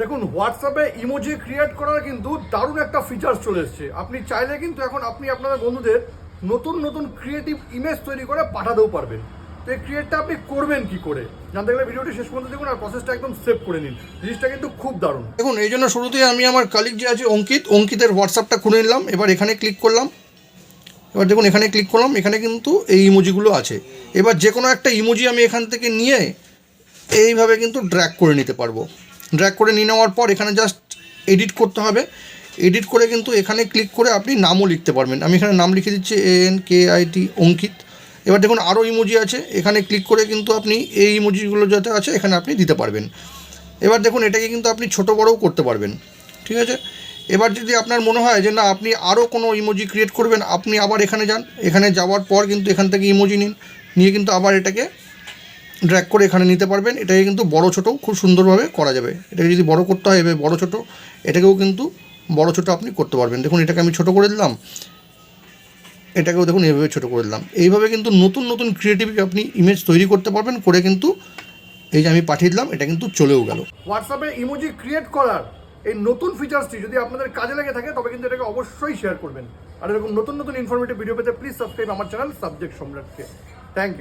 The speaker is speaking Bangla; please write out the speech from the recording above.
দেখুন, হোয়াটসঅ্যাপে ইমোজি ক্রিয়েট করার কিন্তু দারুণ একটা ফিচার্স চলে এসেছে। আপনি চাইলে কিন্তু এখন আপনি আপনাদের বন্ধুদের নতুন নতুন ক্রিয়েটিভ ইমেজ তৈরি করে পাঠাতেও পারবেন। তো এই ক্রিয়েটটা আপনি করবেন কি করে জানতে গেলে ভিডিওটি শেষ পর্যন্ত দেখুন আর প্রসেসটা একদম সেভ করে নিন। জিনিসটা কিন্তু খুব দারুণ। দেখুন, এই জন্য শুরুতেই আমি আমার কালিগ যে আছে অঙ্কিতের হোয়াটসঅ্যাপটা খুলে নিলাম। এবার এখানে ক্লিক করলাম। এবার দেখুন এখানে ক্লিক করলাম, এখানে কিন্তু এই ইমোজিগুলো আছে। এবার যে কোনো একটা ইমোজি আমি এখান থেকে নিয়ে এইভাবে কিন্তু ড্র্যাগ করে নিতে পারবো। ড্র্যাগ করে নিয়ে নেওয়ার পর এখানে জাস্ট এডিট করতে হবে। এডিট করে কিন্তু এখানে ক্লিক করে আপনি নামও লিখতে পারবেন। আমি এখানে নাম লিখে দিচ্ছি ANKIT অঙ্কিত। এবার দেখুন আরও ইমোজি আছে, এখানে ক্লিক করে কিন্তু আপনি এই ইমোজিগুলো যাতে আছে এখানে আপনি দিতে পারবেন। এবার দেখুন এটাকে কিন্তু আপনি ছোটো বড়ও করতে পারবেন, ঠিক আছে। এবার যদি আপনার মনে হয় যে না আপনি আরও কোনো ইমোজি ক্রিয়েট করবেন, আপনি আবার এখানে যান। এখানে যাওয়ার পর কিন্তু এখান থেকে ইমোজি নিয়ে কিন্তু আবার এটাকে ড্র্যাগ করে এখানে নিতে পারবেন। এটাকে কিন্তু বড় ছোটো খুব সুন্দরভাবে করা যাবে। এটাকে যদি বড় করতে হয় এভাবে বড় ছোটো, এটাকেও কিন্তু বড় ছোটো আপনি করতে পারবেন। দেখুন এটাকে আমি ছোটো করে দিলাম, এটাকেও দেখুন এইভাবে ছোটো করে দিলাম। এইভাবে কিন্তু নতুন নতুন ক্রিয়েটিভ আপনি ইমেজ তৈরি করতে পারবেন। করে কিন্তু এই যে আমি পাঠিয়ে দিলাম, এটা কিন্তু চলেও গেল। হোয়াটসঅ্যাপে ইমোজি ক্রিয়েট করার এই নতুন ফিচার্সটি যদি আপনাদের কাজে লেগে থাকে তবে কিন্তু এটাকে অবশ্যই শেয়ার করবেন। আর এরকম নতুন নতুন ইনফরমেটিভ ভিডিও পেতে প্লিজ সাবস্ক্রাইব আমার চ্যানেল সাবজেক্ট সম্রাটকে। Thank you.